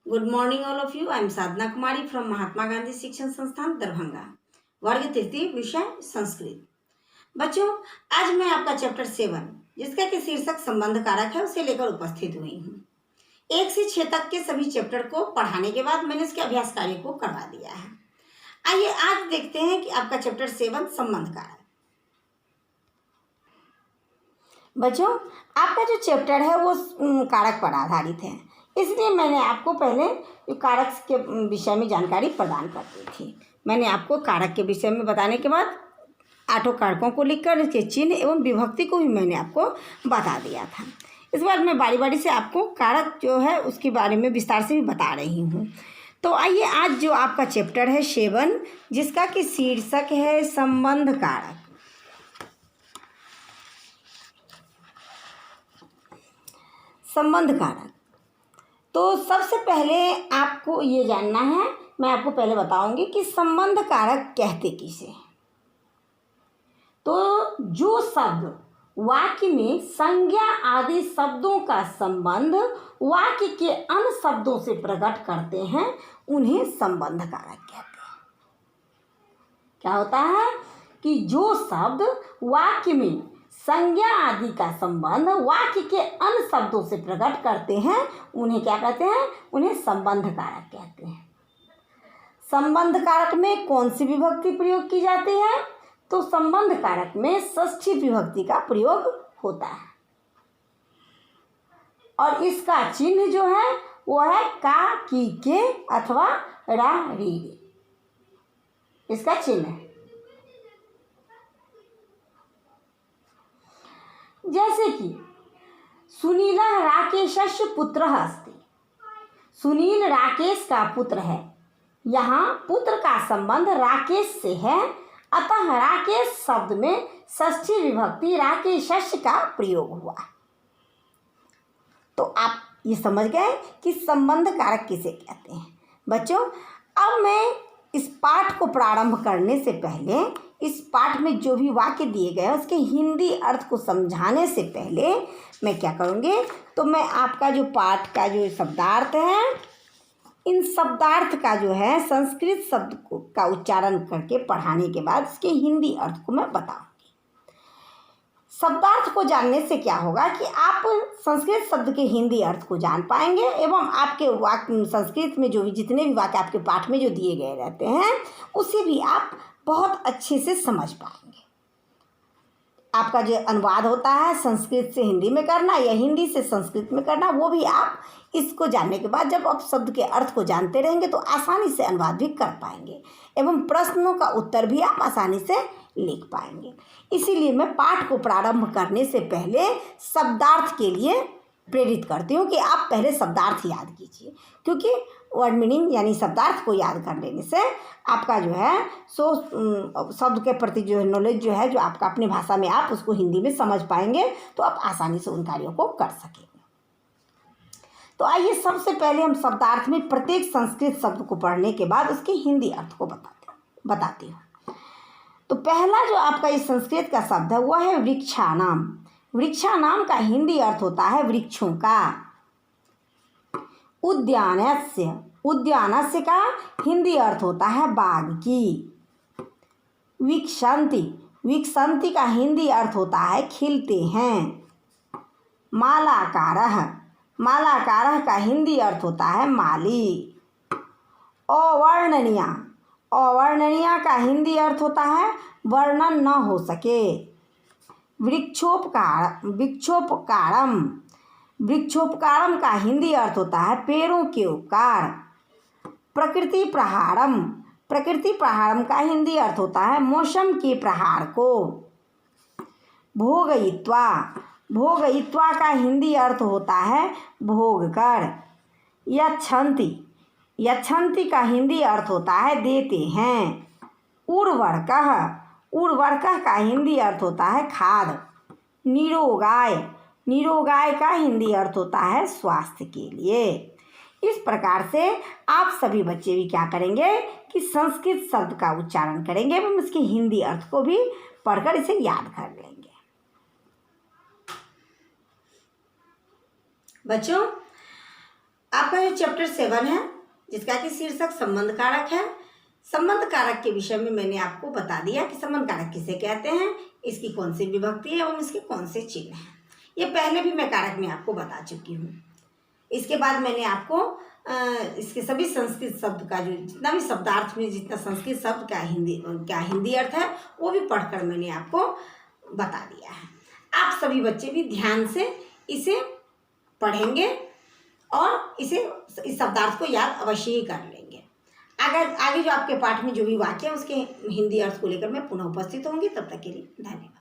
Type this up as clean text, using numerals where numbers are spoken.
Good morning all of you. I am Sadhana Kumari from Mahatma Gandhi Shikshan Sansthan Darbhanga. वर्ग तृतीय, विषय संस्कृत। बच्चों, आज मैं आपका चैप्टर 7 जिसका कि शीर्षक संबंध कारक है उसे लेकर उपस्थित हुई हूँ। 1 से 6 तक के सभी चैप्टर को पढ़ाने के बाद मैंने इसके अभ्यास कार्य को करवा दिया है। आइए आज देखते हैं कि आपका चैप्टर 7 संबंध कारक। बच्चों, आपका जो चैप्टर है वो कारक पर आधारित है, इसलिए मैंने आपको पहले कारक के विषय में जानकारी प्रदान कर दी थी। मैंने आपको कारक के विषय में बताने के बाद 8 कारकों को लिखकर इसके चिन्ह एवं विभक्ति को भी मैंने आपको बता दिया था। इस बार मैं बारी बारी से आपको कारक जो है उसके बारे में विस्तार से भी बता रही हूँ। तो आइए आज जो आपका चैप्टर है 7 जिसका कि शीर्षक है संबंध कारक। संबंध कारक, तो सबसे पहले आपको ये जानना है, मैं आपको पहले बताऊंगी कि संबंध कारक कहते किसे। तो जो शब्द वाक्य में संज्ञा आदि शब्दों का संबंध वाक्य के अन्य शब्दों से प्रकट करते हैं उन्हें संबंध कारक कहते हैं। क्या होता है कि जो शब्द वाक्य में संज्ञा आदि का संबंध वाक्य के अन्य शब्दों से प्रकट करते हैं उन्हें क्या कहते हैं? उन्हें संबंध कारक कहते हैं। संबंध कारक में कौन सी विभक्ति प्रयोग की जाती है? तो संबंध कारक में षष्ठी विभक्ति का प्रयोग होता है और इसका चिन्ह जो है वो है का, की, के अथवा रा, री। इसका चिन्ह है। जैसे कि सुनीलः राकेशस्य पुत्रः अस्ति। सुनील राकेश का पुत्र है। यहाँ पुत्र का संबंध राकेश से है, अतः राकेश शब्द में षष्ठी विभक्ति राकेशस्य का प्रयोग हुआ। तो आप ये समझ गए कि संबंध कारक किसे कहते हैं। बच्चों, अब मैं इस पाठ को प्रारंभ करने से पहले इस पाठ में जो भी वाक्य दिए गए हैं उसके हिंदी अर्थ को समझाने से पहले मैं क्या करूँगी, तो मैं आपका जो पाठ का जो शब्दार्थ है इन शब्दार्थ का जो है संस्कृत शब्द का उच्चारण करके पढ़ाने के बाद इसके हिंदी अर्थ को मैं बताऊंगी। शब्दार्थ को जानने से क्या होगा कि आप संस्कृत शब्द के हिंदी अर्थ को जान पाएंगे एवं आपके वाक्य संस्कृत में जो भी जितने भी वाक्य आपके पाठ में जो दिए गए रहते हैं उसे भी आप बहुत अच्छे से समझ पाएंगे। आपका जो अनुवाद होता है संस्कृत से हिंदी में करना या हिंदी से संस्कृत में करना, वो भी आप इसको जानने के बाद जब आप शब्द के अर्थ को जानते रहेंगे तो आसानी से अनुवाद भी कर पाएंगे एवं प्रश्नों का उत्तर भी आप आसानी से लिख पाएंगे। इसीलिए मैं पाठ को प्रारंभ करने से पहले शब्दार्थ के लिए प्रेरित करती हूँ कि आप पहले शब्दार्थ याद कीजिए, क्योंकि वर्ड मीनिंग यानी शब्दार्थ को याद कर लेने से आपका जो है सो शब्द के प्रति जो है नॉलेज जो है जो आपका अपनी भाषा में आप उसको हिंदी में समझ पाएंगे तो आप आसानी से उन कार्यों को कर सकेंगे। तो आइए सबसे पहले हम शब्दार्थ में प्रत्येक संस्कृत शब्द को पढ़ने के बाद उसके हिंदी अर्थ को बताती हूँ। तो पहला जो आपका इस संस्कृत का शब्द है वह है वृक्षानाम। वृक्षानाम का हिंदी अर्थ होता है वृक्षों का। उद्यानस्य, उद्यानस्य का हिंदी अर्थ होता है बाग की। विकसंति, विकसंति का हिंदी अर्थ होता है खिलते हैं। मालाकारः, मालाकारः का हिंदी अर्थ होता है माली। अवर्णनीया, अवर्णनीया का हिंदी अर्थ होता है वर्णन न हो सके। वृक्षोपकार, वृक्षोपकारम, वृक्षोपकारम का हिंदी अर्थ होता है पेड़ों के उपकार। प्रकृति प्रहारम, प्रकृति प्रहारम का हिंदी अर्थ होता है मौसम के प्रहार को। भोगयित्वा, भोगयित्वा का हिंदी अर्थ होता है भोग कर। यच्छन्ति, यच्छन्ति का हिंदी अर्थ होता है देते हैं। उर्वरकः, उर्वरकः का हिंदी अर्थ होता है खाद। निरोगाय, निरोगाय का हिंदी अर्थ होता है स्वास्थ्य के लिए। इस प्रकार से आप सभी बच्चे भी क्या करेंगे कि संस्कृत शब्द का उच्चारण करेंगे एवं इसके हिंदी अर्थ को भी पढ़कर इसे याद कर लेंगे। बच्चों, आपका जो चैप्टर 7 है, जिसका कि शीर्षक संबंध कारक है। संबंध कारक के विषय में मैंने आपको बता दिया कि संबंध कारक किसे कहते हैं, इसकी कौन सी विभक्ति है एवं इसके कौन से चिन्ह हैं। ये पहले भी मैं कारक में आपको बता चुकी हूँ। इसके बाद मैंने आपको इसके सभी संस्कृत शब्द का जो जितना भी शब्दार्थ में जितना संस्कृत शब्द का हिंदी अर्थ है वो भी पढ़कर मैंने आपको बता दिया है। आप सभी बच्चे भी ध्यान से इसे पढ़ेंगे और इस शब्दार्थ को याद अवश्य ही कर लेंगे। अगर आगे जो आपके पाठ में जो भी वाक्य है उसके हिंदी अर्थ को लेकर मैं पुनः उपस्थित होंगी। तब तक के लिए धन्यवाद।